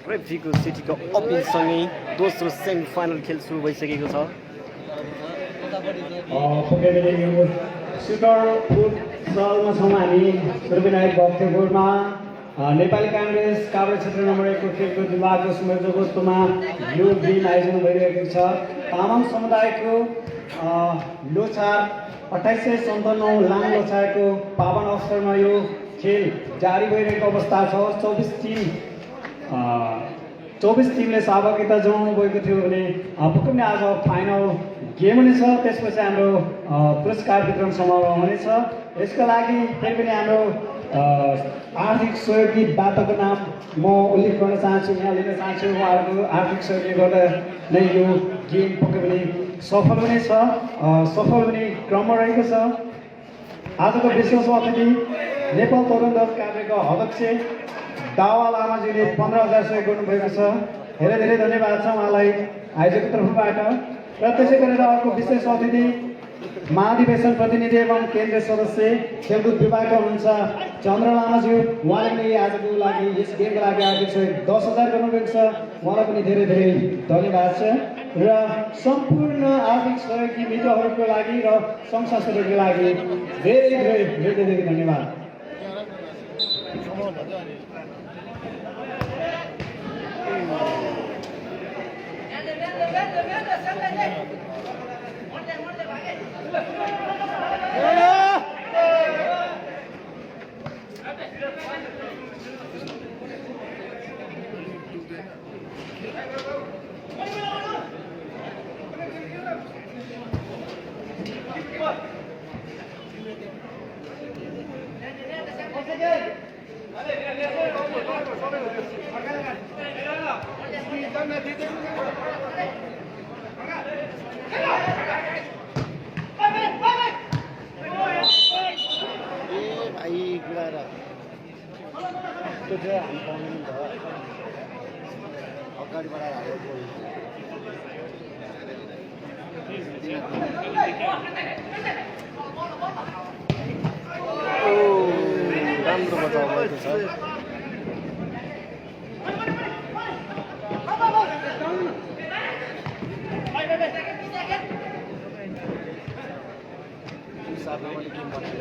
रेफ्रीको सिटीको अपिलसँगै दोस्रो semi final खेल सुरु भइसकेको छ। सुटर फुटसलमा छौँ हामी सुरविनायक भक्तपुरमा नेपाली काङ्ग्रेस काभ्रे क्षेत्र नम्बर 1 को खेलकुद विभागको संयोजकत्वमा यो दिन आयोजना भइरहेको छ। तामाङ समुदायको लोछार 2857 लाङ लोछारको पावन अवसरमा यो खेल जारी भइरहेको अवस्था छ। 24 टिमले सहभागिता जनाउनु भएको थियो भने पक्कै पनि आज फाइनल गेम हुनेछ। त्यसपछि हाम्रो पुरस्कार वितरण समारोह हुनेछ। यसका लागि फेरि पनि हाम्रो आर्थिक सहयोगी दाताको नाम म उल्लेख गर्न चाहन्छु, यहाँ लिन चाहन्छु। उहाँहरूको आर्थिक सहयोगले गर्दा नै यो गेम पक्कै पनि सफल हुनेछ, सफल हुने क्रममा रहेको छ। आजको विशेष अतिथि नेपाल तरुण दल काभ्रेका अध्यक्ष दावा लामाजीले 15,000 सहयोग गर्नुभएको छ। धेरै धेरै धन्यवाद छ उहाँलाई आयोजकको तर्फबाट। र त्यसै गरेर अर्को विशेष अतिथि महाधिवेशन प्रतिनिधि एवं केन्द्रीय सदस्य खेलकुद विभागका हुनुहुन्छ चन्द्र लामाज्यू। उहाँले पनि आजको लागि यस गेमको लागि आर्थिक सहयोग 10,000 गर्नुभएको छ। उहाँलाई पनि धेरै धेरै धन्यवाद छ। र सम्पूर्ण आर्थिक सहयोगी मित्रहरूको लागि र सङ्घ संस्थाहरूको लागि धेरै धेरै धेरै धेरै धन्यवाद। अगाडि बढाएर राम्रो बचाउ भएको छ। सात नंबर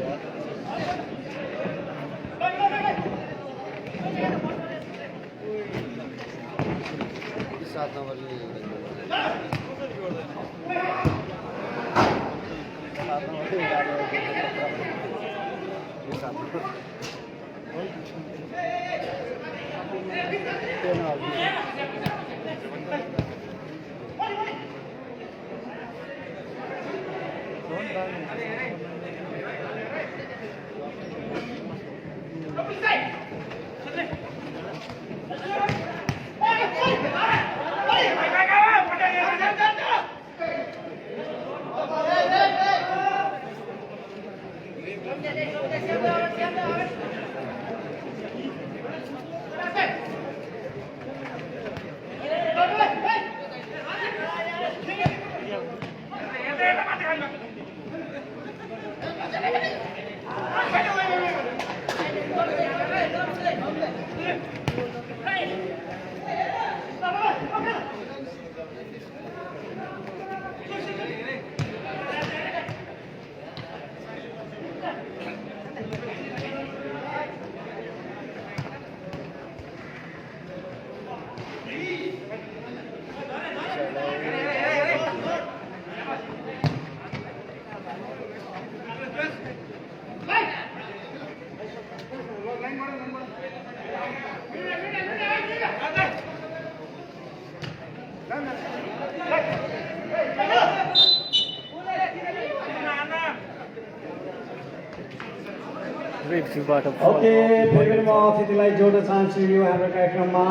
ओके, फेरि म अतिथिलाई जोड्न चाहन्छु यो हाम्रो कार्यक्रममा।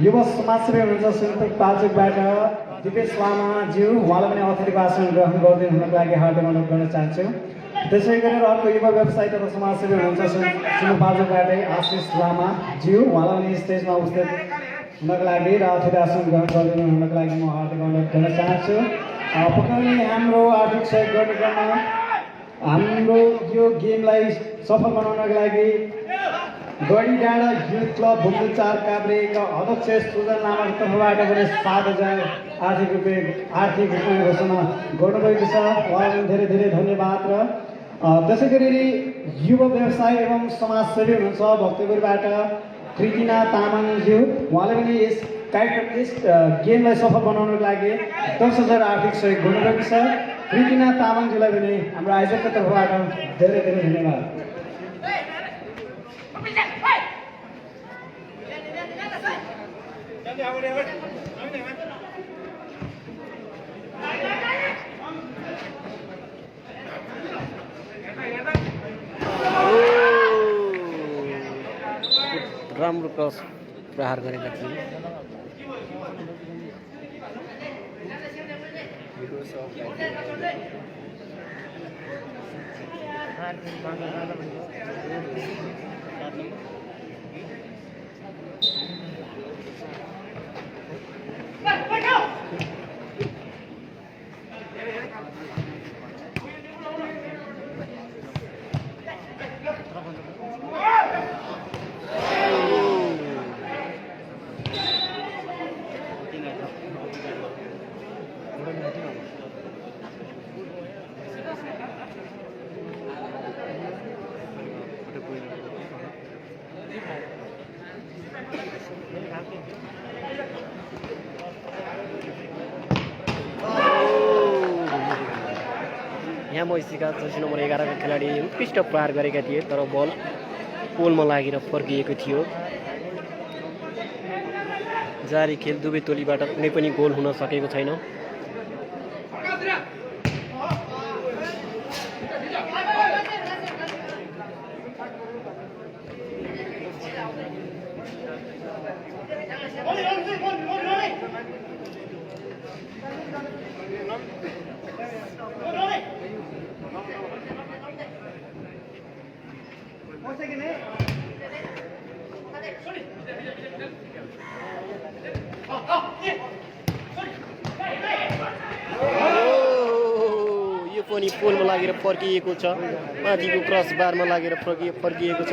युवा समाजसेवी हुनुहुन्छ सुन्तुक पाल्चोकबाट दिपेश लामाज्यू, उहाँलाई पनि अतिथि भाषण ग्रहण गरिदिनु हुनको लागि हार्दिक अनुरोध गर्न चाहन्छु। त्यसै गरेर अर्को युवा व्यवसायी तथा समाजसेवी हुनुहुन्छ सुन्तुक पाल्चोकबाटै आशिष लामाज्यू, उहाँलाई पनि स्टेजमा उपस्थित हुनको लागि र अतिथि भाषण ग्रहण गरिदिनु हुनको लागि म हार्दिक अनुरोध गर्न चाहन्छु। पक्कै हाम्रो आर्थिक सहयोग गर्ने क्रममा हाम्रो यो गेमलाई सफल बनाउनको लागि गढी डाँडा युथ क्लब भुम्बु 4 काभ्रेका अध्यक्ष सुजन लामाको तर्फबाट पनि 7,000 आर्थिक रूपमा घोषणा गर्नुभएको छ। उहाँलाई धेरै धेरै धन्यवाद। र त्यसै गरी युवा व्यवसाय एवं समाजसेवी हुनुहुन्छ भक्तपुरबाट कृतिना तामाङज्यू, उहाँले पनि यस कार्यक्रम यस गेमलाई सफल बनाउनको लागि 10,000 आर्थिक सहयोग गर्नुभएको छ। कृतिना तामाङज्यूलाई पनि हाम्रो आयोजकको तर्फबाट धेरै धेरै धन्यवाद। राम्रो क्रस प्रहार गरेका थिए। यहाँ मैसीका जर्सी नम्बर 11 का खेलाडी उत्कृष्ट प्रहार गरेका थिए तर बल पोलमा लागेर फर्किएको थियो। जारी खेल दुवै टोलीबाट कुनै पनि गोल हुन सकेको छैन। यो पनि पोलमा लागेर फर्किएको छ। माथिको क्रस बारमा लागेर फर्किएको छ।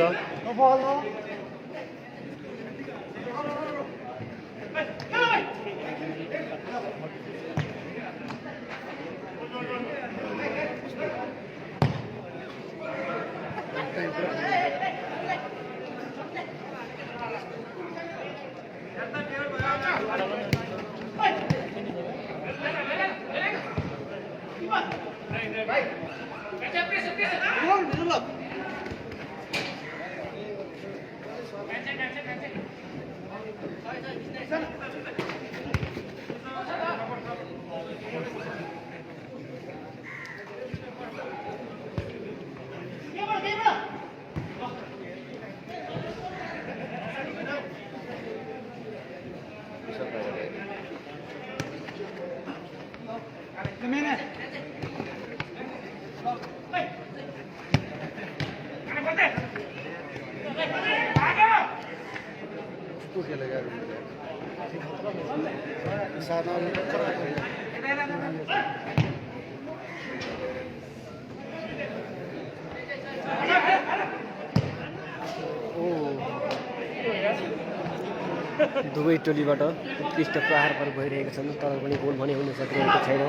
दुवै टोलीबाट उत्कृष्ट प्रहारहरू भइरहेका छन् तर पनि गोल भने हुन सकिरहेको छैन।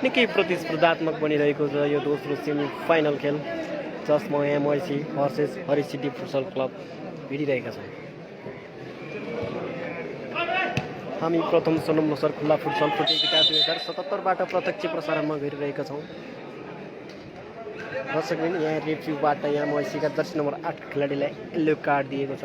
निकै प्रतिस्पर्धात्मक बनिरहेको छ यो दोस्रो सेमी फाइनल खेल जसमा एमआइसी भर्सेस हरिसिटी फुटसल क्लब भिडिरहेका छन्। हामी प्रथम सोनम नसर खुल्ला फुटसल प्रतियोगिता 2077बाट प्रत्यक्ष प्रसारणमा गरिरहेका छौँ। दर्शकबिन यहाँ रेफ्रीबाट एमआइसीका जर्सी नम्बर 8 खेलाडीलाई येलो कार्ड दिएको छ।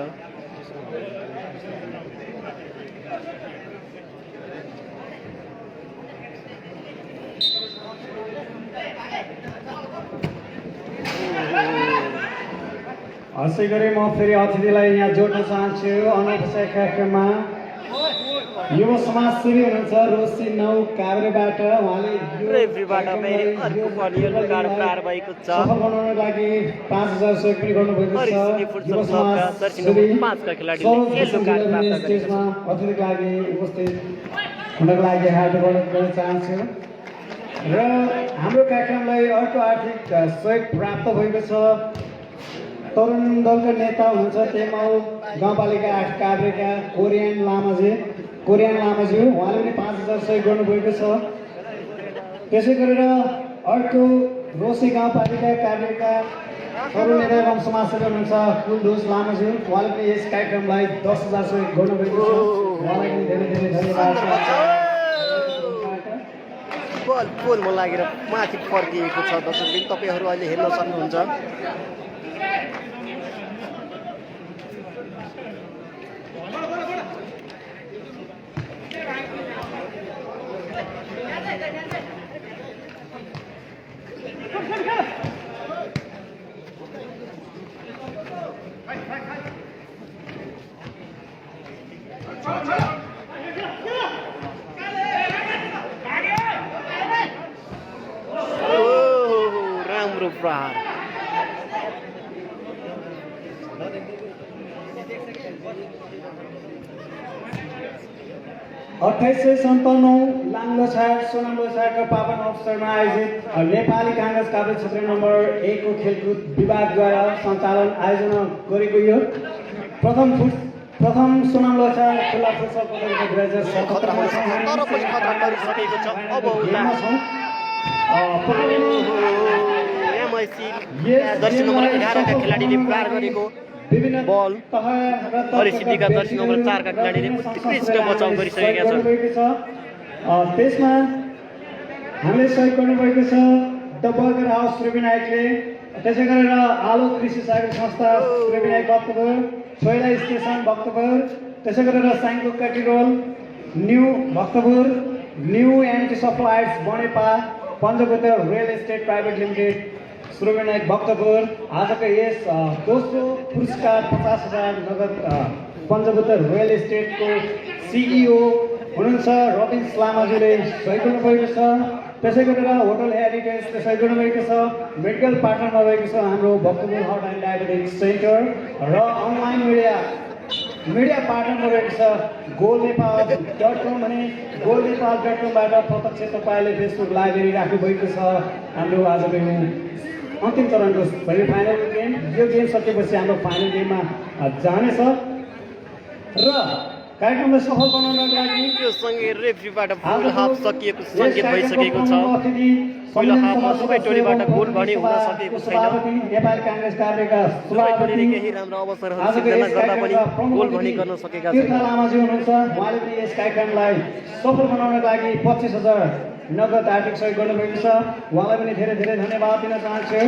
यसै गरी म फेरि अतिथिलाई यहाँ जोड्न चाहन्छु। अनौपचारिक कार्यक्रममा युवा समाजसेवी हुनुहुन्छ रोशी 9 काभ्रेबाट, उहाँले रेफ्रीबाट फेरि अर्को पनि येलो कार्ड प्रहार भएको छ। सफल बनाउनको लागि 5,000 सहयोग पनि गर्नुभएको छ। हरिसिटी फुटसल क्लबका जर्सी नम्बर 5 का खेलाडीले येलो कार्ड प्राप्त गरेका छन्। अतिथिको लागि उपस्थित हुनको लागि हार्दिक अनुरोध गर्न चाहन्छु। र हाम्रो कार्यक्रमलाई अर्को आर्थिक सहयोग प्राप्त भएको छ। तरुण दलका नेता हुनुहुन्छ तेमाउ गाउँपालिका 8 काभ्रेका कोरियन लामाज्यू, उहाँले पनि 5000 सहयोग गर्नुभएको छ। त्यसै गरेर अर्को रोसी गाउँपालिका काभ्रेका तरुण नेता एवं समाजसेवी हुनुहुन्छ कुलदोष लामाज्यू, उहाँले पनि यस कार्यक्रमलाई 10000 सहयोग गर्नुभएको छ। उहाँलाई पनि धेरै धेरै धन्यवाद छ। पोलमा लागेर माथि फर्किएको छ। दर्शकबिन तपाईँहरू अहिले हेर्न सक्नुहुन्छ। राम्रो प्रहार। लाङ्लोछाड सोनाम लोछाडका पावन अवसरमा आयोजित नेपाली काङ्ग्रेस काभ्रे क्षेत्र नम्बर 1 को खेलकुद विभागद्वारा सञ्चालन आयोजना गरेको यो प्रथम सोनाम लोछाड खुला फुटबल प्रतियोगिता 2077 मा तर पनि खतरा गरिसकेको छ। अब एमआइसी जर्सी नम्बर 11 का खेलाडीले प्रहार गरेको बल हरिसिद्धिका जर्सी नम्बर 4 का खेलाडीले उत्कृष्ट बचाउ गरिसकेका छन्। त्यसमा हामीले सहयोग गर्नुभएको छ द बर्गर हाउस त्रिविनायकले, त्यसै गरेर आलो कृषि सहयोग संस्था त्रिविनायक भक्तपुर, छोइला स्टेसन भक्तपुर, त्यसै गरेर Saingko kathi roll new Bhaktapur, new anti suppliers Banepa, Panchabhoot real estate private limited Trivinayak Bhaktapur. आजको यस दोस्रो पुरस्कार 50,000 नगद पञ्चभूत रियल एस्टेटको सिइओ हुनुहुन्छ रबिन्स लामाज्यूले सहयोग गर्नुभएको छ। त्यसै गरेर होटल हेरिटेजले सहयोग गर्नुभएको छ। मेडिकल पार्टनरमा रहेको छ हाम्रो Bhaktapur heart and diabetics centre र अनलाइन मिडिया पार्टनरमा रहेको छ goldnepal.com भने goldnepal.com-बाट प्रत्यक्ष तपाईँले फेसबुक लाइभ हेरिराख्नु भएको छ। हाम्रो आजको यो अन्तिम चरणको सेमिफाइनल गेम, यो गेम सकेपछि हाम्रो फाइनल गेममा जानेछ र कार्यक्रमलाई सफल बनाउनको लागि यो सँगै रेफ्रीबाट फुल हाफ सकिएको सङ्केत भइसकेको छ। पहिलो हाफमा दुवै टोलीबाट गोल भने हुन सकेको छैन। नेपाली काङ्ग्रेस कार्यका दुवै टोलीले केही राम्रो अवसरहरू सिर्जना गर्दा पनि गोल भने गर्न सकेका छैनन्। लामाज्यू हुनुहुन्छ, उहाँले पनि यस कार्यक्रमलाई सफल बनाउनको लागि 25,000 नगद आर्थिक सहयोग गर्नुभएको छ। उहाँलाई पनि धेरै धेरै धन्यवाद दिन चाहन्छु।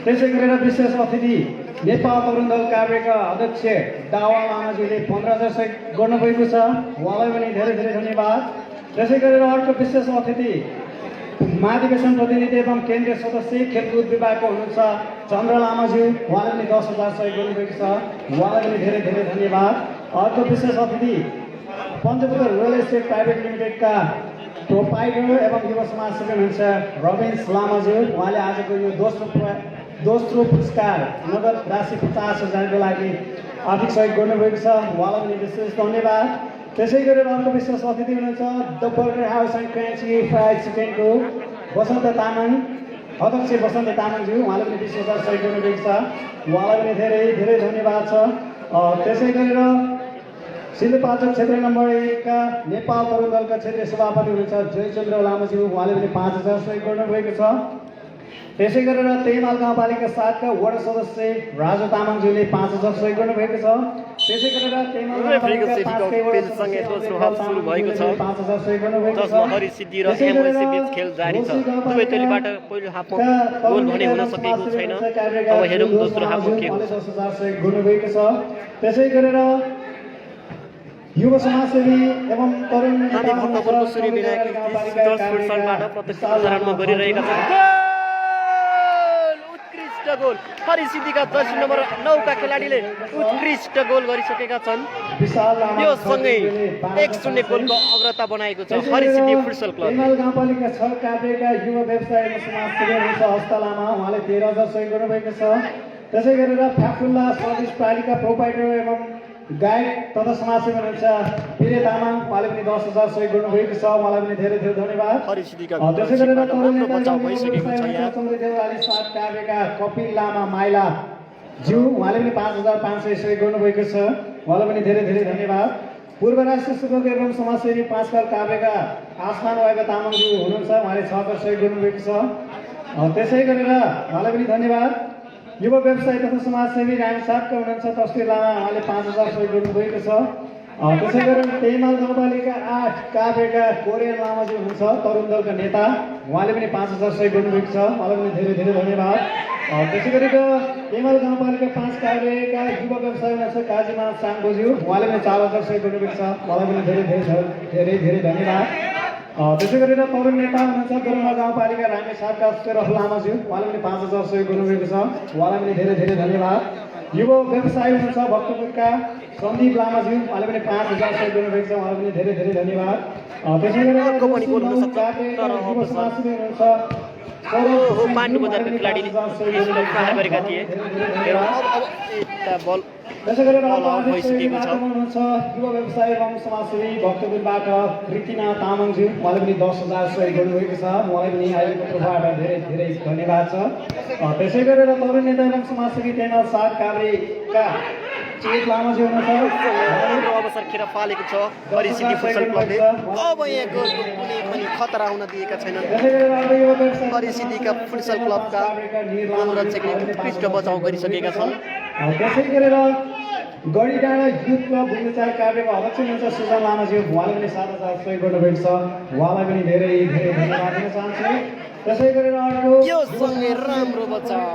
त्यसै गरेर विशेष अतिथि नेपाल तरुण दल काभ्रेका अध्यक्ष दावा लामाज्यूले 15,000 सहयोग गर्नुभएको छ। उहाँलाई पनि धेरै धेरै धन्यवाद। त्यसै गरेर अर्को विशेष अतिथि महाधिवेशन प्रतिनिधि एवं केन्द्रीय सदस्य खेलकुद विभागको हुनुहुन्छ चन्द्र लामाज्यू, उहाँले पनि 10,000 सहयोग गर्नुभएको छ। उहाँलाई पनि धेरै धेरै धन्यवाद। अर्को विशेष अतिथि पञ्चभूत रियल एस्टेट प्राइभेट लिमिटेडका प्रोपाइटर एवं युवा समाजसेवी हुनुहुन्छ रबिन्स लामाज्यू, उहाँले आजको यो दोस्रो पुरस्कार नगद राशि 50,000 को लागि आर्थिक सहयोग गर्नुभएको छ। उहाँलाई पनि विशेष धन्यवाद। त्यसै गरेर अर्को विशेष अतिथि हुनुहुन्छ the burger house and crunchy fried चिकनको वसन्त तामाङ, अध्यक्ष वसन्त तामाङज्यू, उहाँले पनि 20,000 सहयोग गर्नुभएको छ। उहाँलाई पनि धेरै धेरै धन्यवाद छ। त्यसै गरेर सिन्धुपाल्चोक क्षेत्र नम्बर 1 का नेपाल तरुण दलका क्षेत्रीय सभापति हुनुहुन्छ जयचन्द्र लामाज्यू, उहाँले पनि 5,000 सहयोग गर्नुभएको छ। त्यसै गरेर तेमाल गाउँपालिका 7 का वडा सदस्य राजु तामाङज्यूले 5,000 सहयोग गर्नुभएको छ। त्यसै गरेर तेमाल गाउँपालिका 5 का वडा सँगै दोस्रो हाफ सुरु भएको छ, 5,000 सहयोग गर्नुभएको छ। जसमा हरिसिद्धि र एमआइसी बीच खेल जारी छ। दुवै टोलीबाट पहिलो हाफमा गोल भने हुन सकेको छैन। अब हेरौँ दोस्रो हाफको के हुन्छ। 10,000 सहयोग गर्नुभएको छ। त्यसै गरेर युवा समाजसेवी एवं तरुण हामी भक्तपुरको सूर्य विनायक फुटसलबाट प्रत्यक्ष प्रसारणमा गरिरहेका छन्। उत्कृष्ट गोल हरिसिद्धिका जर्सी नम्बर 9 का खेलाडीले उत्कृष्ट गोल गरिसकेका छन्। यो सँगै 1-0 गोलको अग्रता बनाएको छ हरिसिद्धि फुटसल क्लब। तेमाल गाउँपालिका 6 काभ्रेका युवा व्यवसायी एवं समाजसेवी हुनुहुन्छ हस्ता लामा, उहाँले 13,000 सहयोग गर्नुभएको छ। त्यसै गरेर फ्याफुल्ला स्वादिष्ट पालिका प्रोपाइटर एवं गायक तथा समाजसेवी हुनुहुन्छ पिरे तामाङ, उहाँले पनि 10,000 सहयोग गर्नुभएको छ, उहाँलाई पनि धेरै धेरै धन्यवाद। हरिसिद्धीका त्यसै गरेर राम्रो बचाउ भइसकेको छ यहाँ। चन्द्रदेवराली साथ काभ्रेका कपिल लामा माइला ज्यू, उहाँले पनि 5,500 सहयोग गर्नुभएको छ, उहाँलाई पनि धेरै धेरै धन्यवाद। पूर्व राष्ट्रिय सेवक एवं समाजसेवी 5 घर काभ्रेका आस्थान भएको तामाङज्यू हुनुहुन्छ, उहाँले 6 घर सहयोग गर्नुभएको छ, त्यसै गरेर उहाँलाई पनि धन्यवाद। युवा व्यवसायी तथा समाजसेवी रामसापका हुनुहुन्छ तस्बिर लामा, उहाँले 5,000 सहयोग गर्नुभएको छ। त्यसै गरेर तेमाल गाउँपालिका 8 काभ्रेका कोरियन लामाजी हुनुहुन्छ, तरुण दलका नेता, उहाँले पनि 5,000 सहयोग गर्नुभएको छ, उहाँलाई पनि धेरै धेरै धन्यवाद। त्यसै गरेर तेमाल गाउँपालिका 5 काभ्रेका युवा व्यवसायी हुनुहुन्छ काजीमा साङबोज्यू, उहाँले पनि 4,000 सहयोग गर्नुभएको छ, उहाँलाई पनि धेरै धेरै धेरै धन्यवाद। त्यसै गरेर तरुण नेता हुनुहुन्छ गरुमा गाउँपालिका रामेछापका शेरफ लामाज्यू, उहाँले पनि 5,000 सहयोग गर्नुभएको छ, उहाँलाई पनि धेरै धेरै धन्यवाद। युवा व्यवसायी हुनुहुन्छ भक्तपुरका सन्दीप लामाज्यू, उहाँले पनि 5,000 सहयोग गर्नुभएको छ, उहाँलाई पनि धेरै धेरै धन्यवाद। त्यसै गरेर युवा समाजसेवी हुनुहुन्छ पाण्डु बजारका खेलाडीले प्रहार गरेका थिए। बल त्यसै गरेर भइसकेको छ। हुनुहुन्छ युवा व्यवसायी एवं समाजसेवी भक्तपुरबाट कृतिना तामाङज्यू, उहाँले पनि 10,000 सहयोग गर्नुभएको छ, उहाँलाई पनि अहिलेको तर्फबाट धेरै धेरै धन्यवाद छ। त्यसै गरेर तरुण नेता एवं समाजसेवी तेनाल साथ काभ्रेका चेत लामाज्यू हुनुहुन्छ, अवसर खेर फालेको छ हरिसिद्धि फुटबल क्लबले। अब यहाँको कुनै पनि खतरा हुन दिएका छैनन्। हरिसिद्धिका फुटबल क्लबका मनोरञ्जकले उत्कृष्ट बचाउ गरिसकेका छन्। त्यसै गरेर गढी डाँडा युथ क्लब भुइँचार काभ्रेको अध्यक्ष हुनुहुन्छ सुजन लामाज्यू, उहाँले पनि 7,000 सहयोग गर्नुभएको छ, उहाँलाई पनि धेरै धेरै धन्यवाद दिन चाहन्छु। त्यसै गरेर अर्को यो सँगै राम्रो बचाउ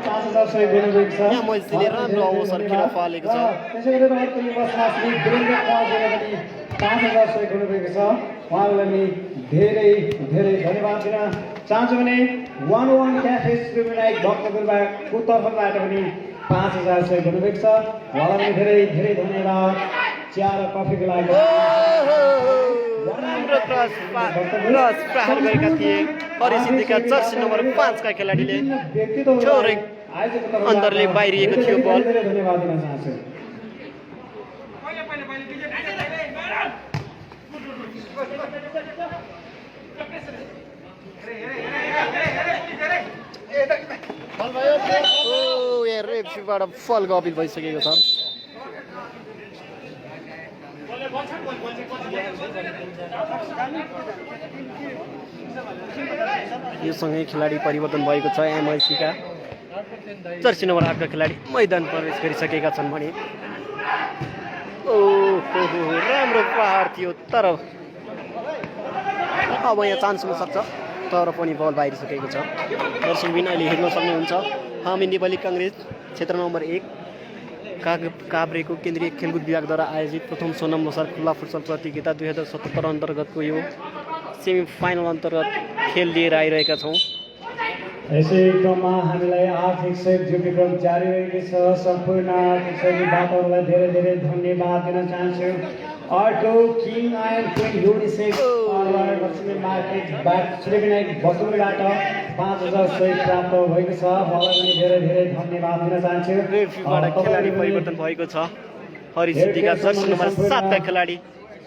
5,000 सहयोग गर्नुभएको छ, यहाँ मैसीले राम्रो अवसर खेर फालेको छ। त्यसै गरेर अर्को युवा समाजसेवी वीरेन्द्र कुमारजीले पनि 5,000 सहयोग गर्नुभएको छ, उहाँलाई पनि धेरै धेरै धन्यवाद दिन चाहन्छु। भने 11 क्याफे श्रीविनायक भक्तपुरको तर्फबाट पनि 5,000 सहयोग गर्नुभएको छ, उहाँलाई पनि धेरै धेरै धन्यवाद। चिया र कफीको लागि राम्रो क्रस प्रहार गरेका थिए हरिसिद्धिका जर्सी नम्बर 5 का खेलाडीले। छोरै अन्तरले बाहिरिएको थियो बल। धन्यवाद दिन चाहन्छु। यहाँ रेफ्रीबाट फलको अपिल भइसकेको छ। यो सँगै खेलाडी परिवर्तन भएको छ। एमआइसीका जर्सी नम्बर 8 का खेलाडी मैदान प्रवेश गरिसकेका छन् भने राम्रो प्रहार थियो, तर अब यहाँ चान्स हुन सक्छ, तर पनि बल बाहिरिसकेको छ। दर्शकबिन अहिले हेर्न सक्नुहुन्छ हामी नेपाली काङ्ग्रेस क्षेत्र नम्बर 1 काभ्रेको केन्द्रीय खेलकुद विभागद्वारा आयोजित प्रथम सोनम लोसार खुल्ला फुटबल प्रतियोगिता 2077 अन्तर्गतको यो सेमी फाइनल अन्तर्गत खेल लिएर आइरहेका छौँ। यसै क्रममा हामीलाई आर्थिक सहयोग जुट्ने क्रम जारी रहेको छ। सम्पूर्ण आर्थिक सहयोगीहरूलाई धेरै धेरै धन्यवाद दिन चाहन्छु। अर्को किङ आयन क्विन युनिसेफ लक्ष्मी मार्केटबाट श्रीविनायक भक्तपुरबाट 5,000 सहयोग प्राप्त भएको छ, उहाँलाई पनि धेरै धेरै धन्यवाद दिन चाहन्छु। रेफ्रीबाट खेलाडी परिवर्तन भएको छ। हरिसिद्धिका जर्सी नम्बर 7 का खेलाडी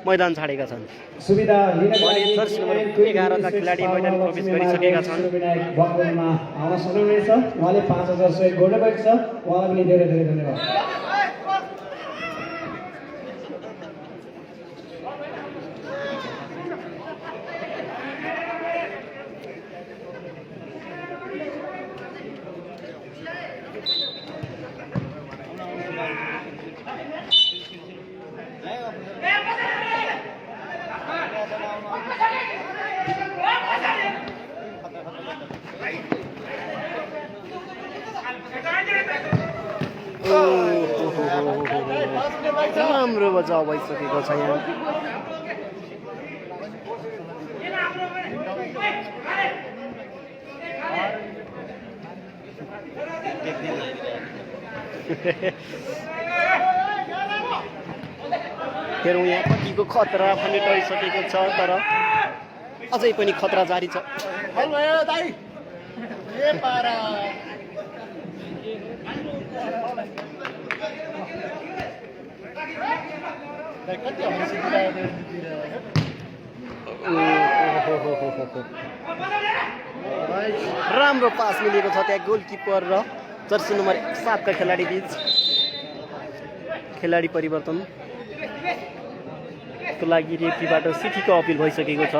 मैदान छाडेका छन्। सुविधा जर्सी नम्बर 11 का खेलाडी मैदान प्रवेश गरिसकेका छन्। भक्तपुरमा आउन सक्नुहुनेछ, उहाँले 5,000 सहयोग गर्नुभएको छ, उहाँलाई पनि धेरै धेरै धन्यवाद। राम्रो बचाउ भइसकेको छ यहाँ। हेरौँ यहाँ कतिको खतरा पनि टरिसकेको छ, तर अझै पनि खतरा जारी छ। राम्रो पास मिलेको छ त्यहाँ गोलकिपर र जर्सी नम्बर 7 का खेलाडी बीच खेलाडी परिवर्तनको लागि रेफ्रीबाट सिटीको अपिल भइसकेको छ।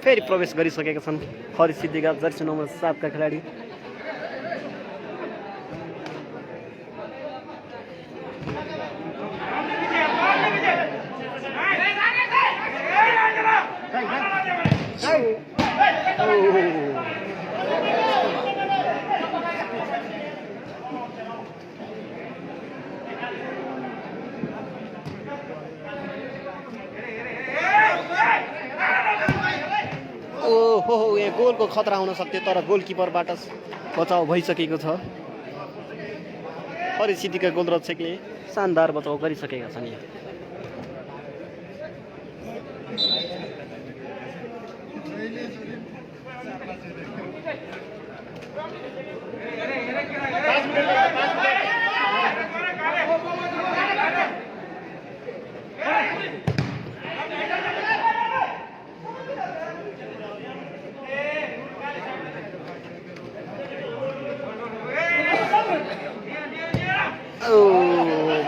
फेरि प्रवेश गरिसकेका छन् हरि सिद्धिका जर्सी नम्बर 7 का खेलाडी। ओहो यहाँ गोलको खतरा हुन सक्थ्यो तर गोलकिपरबाट बचाउ भइसकेको छ। हरि सिद्धिका गोलरक्षकले शानदार बचाउ गरिसकेका छन् यहाँ।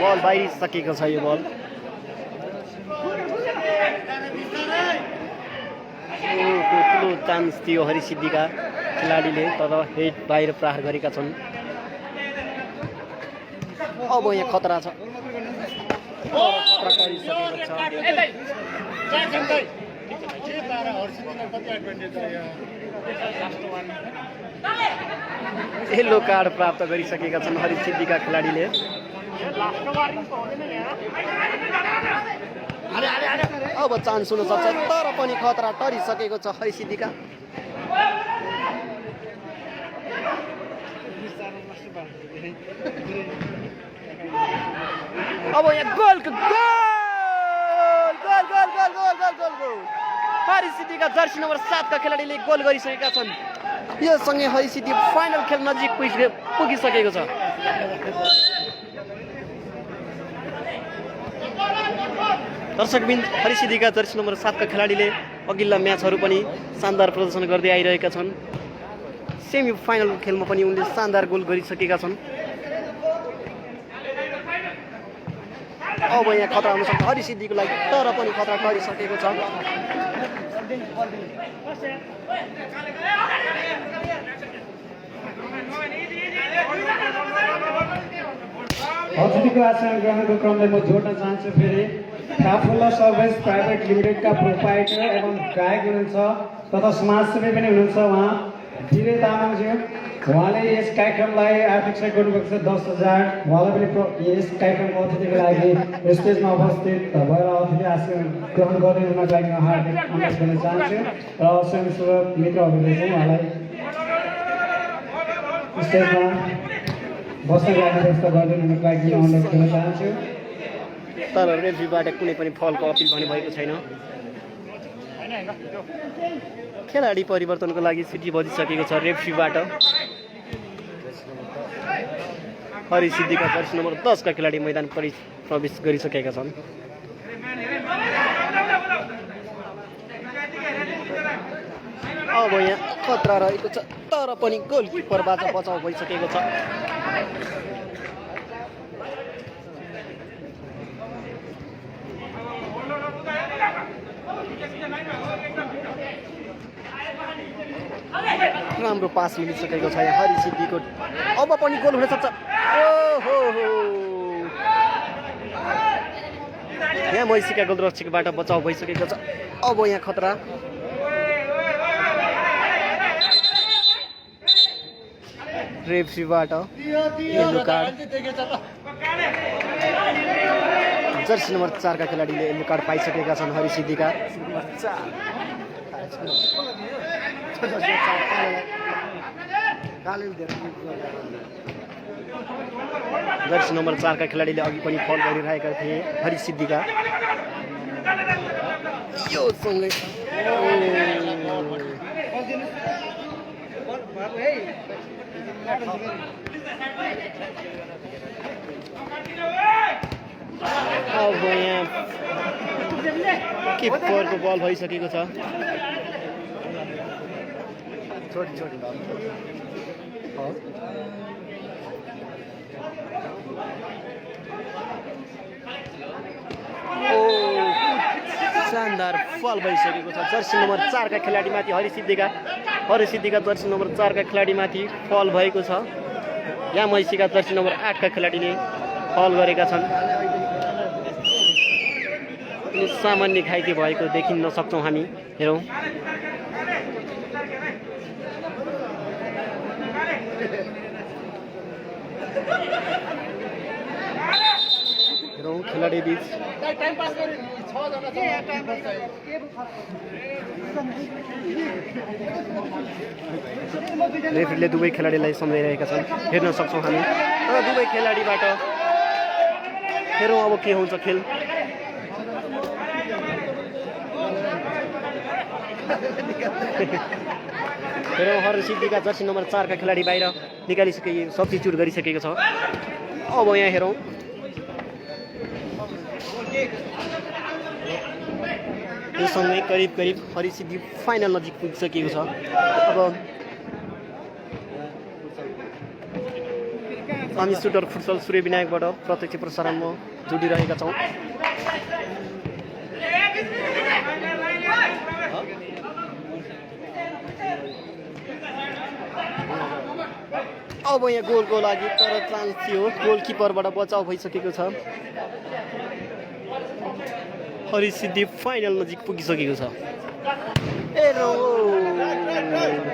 बल बाहिरिसकेको छ यो बल। ठुलो चान्स थियो हरि सिद्धिका खेलाडीले तर हेड बाहिर प्रहार गरेका छन्। अब यहाँ खतरा छ। येलो कार्ड प्राप्त गरिसकेका छन् हरि सिद्धिका खेलाडीले। अब चान्स हुन सक्छ तर पनि खतरा टरिसकेको छ हरि सिद्धिका। अब यहाँ goal Hari Siddhika Jersey number 7 का खेलाडीले गोल गरिसकेका छन्। यो सँगै हरि सिद्धि फाइनल खेल नजिक पुगिसकेको छ। दर्शकबिन्द हरि सिद्धिका जर्सी नम्बर 7 का खेलाडीले अघिल्ला म्याचहरू पनि शानदार प्रदर्शन गर्दै आइरहेका छन्। सेमी फाइनल खेलमा पनि उनले शानदार गोल गरिसकेका छन्। अब यहाँ खतरा हुन सक्छ हरि सिद्धिको लागि तर पनि खतरा टरिसकेको छ। अतिथिको आसन ग्रहणको क्रमलाई म जोड्न चाहन्छु। फेरि काफुल्ला सर्भिस प्राइभेट लिमिटेडका प्रोप्राइटर एवं गायक हुनुहुन्छ तथा समाजसेवी पनि हुनुहुन्छ उहाँ वीरे तामाङज्यू। उहाँले यस कार्यक्रमलाई आर्थिक सहयोग गर्नुभएको छ 10,000। उहाँलाई पनि यस कार्यक्रमको अतिथिको लागि स्टेजमा उपस्थित भएर अतिथि आसन ग्रहण गर्ने हुनको लागि हार्दिक अनुरोध गर्न चाहन्छु र स्वयंसेवक मित्रहरूले चाहिँ उहाँलाई स्टेजमा बस्नको लागि व्यवस्था गरिदिनुको लागि अनुरोध गर्न चाहन्छु। तर रेफ्रीबाट कुनै पनि फलको अपिल भने भएको छैन। खेलाडी परिवर्तनको लागि सिटी बजिसकेको छ रेफ्रीबाट। हरि सिद्धिका जर्सी नम्बर 10 का खेलाडी मैदान प्रवेश गरिसकेका छन्। अब यहाँ खतरा रहेको छ तर पनि गोलकिपरबाट बचाउ भइसकेको छ। राम्रो पास मिलिसकेको छ यहाँ हरि सिद्धिको। अब पनि गोल हुन सक्छ। ओहो यहाँ मैसीका गोलरक्षकबाट बचाउ भइसकेको छ। अब यहाँ खतरा। रेफ्रीबाट येलो कार्ड। जर्सी नम्बर 4 का खेलाडीले येलो कार्ड पाइसकेका छन् हरि सिद्धिका। जर्सी नम्बर 4 का खेलाडीले अघि पनि फल गरिरहेका थिए हरि सिद्धिका। यो सँगै अब यहाँ किपरको बल भइसकेको छ। शानदार फल भइसकेको छ। जर्सी नम्बर 4 का खेलाडीमाथि हरिसिद्धिका जर्सी नम्बर 4 का खेलाडीमाथि फल भएको छ। यहाँ मैसीका जर्सी नम्बर 8 का खेलाडीले फल गरेका छन्। सामान्य घाइते भएको देखिन सक्छौँ हामी। हेरौँ खेलाडी बीच रेफ्रीले दुवै खेलाडीलाई सम्झाइरहेका छन्। हेर्न सक्छौँ हामी तर दुवै खेलाडीबाट। हेरौँ अब के हुन्छ खेल। हेरौँ हरसिद्धिका जर्सी नम्बर 4 का खेलाडी बाहिर सब्स्टिट्युट गरिसकेको छ। अब यहाँ हेरौँ यो सँगै करिब हरिसिद्धि फाइनल नजिक पुगिसकेको छ। अब हामी सुटर फुटसल सूर्य विनायकबाट प्रत्यक्ष प्रसारणमा जोडिरहेका छौँ। अब यहाँ गोलको लागि तर चान्स थियो। गोलकिपरबाट बचाउ भइसकेको छ। हरिसिद्धि फाइनल नजिक पुगिसकेको छ।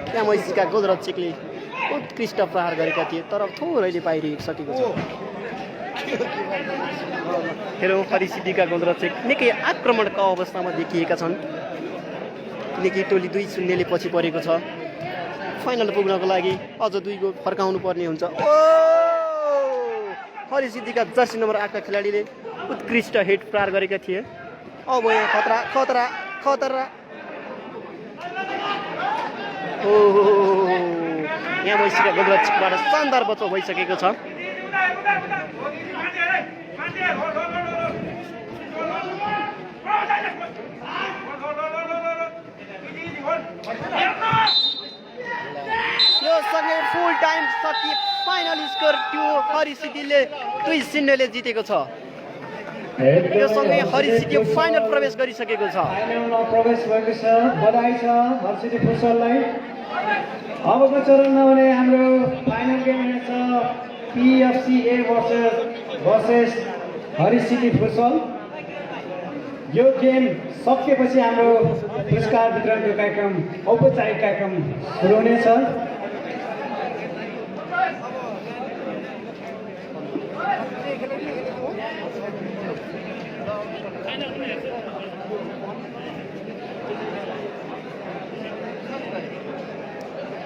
त्यहाँ मैसीका गोलरक्षकले उत्कृष्ट प्रहार गरेका थिए तर थोरैले पाइसकेको छ। हेरौँ हरिसिद्धिका गोलरक्षक निकै आक्रमणका अवस्थामा देखिएका छन्। किनकि टोली 2-0 पछि परेको छ। फाइनल पुग्नको लागि अझ 2 गोल फर्काउनु पर्ने हुन्छ। हरिसिद्धिका जर्सी नम्बर 8 का खेलाडीले उत्कृष्ट हेड प्रहार गरेका थिए। अब यहाँ खतरा यहाँ मैसीका गोलरक्षकबाट शानदार बचाउ भइसकेको छ। यो सँगै फुल टाइम सकिए फाइनल स्कोर त्यो हरिसिद्धिले 2-0 जितेको छ। यो सँगै हरिसिद्धि फाइनल प्रवेश गरिसकेको छ। फाइनलमा प्रवेश भएको छ। बधाई छ हरिसिद्धि फुटसललाई। अबको चरणमा भने हाम्रो फाइनल गेम हुनेछ PFCA वर्सेस हरिसिद्धि फुटसल। यो गेम सकिएपछि हाम्रो पुरस्कार वितरणको कार्यक्रम औपचारिक कार्यक्रम सुरु हुनेछ।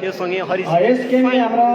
यो सँगै यस गेमले हाम्रो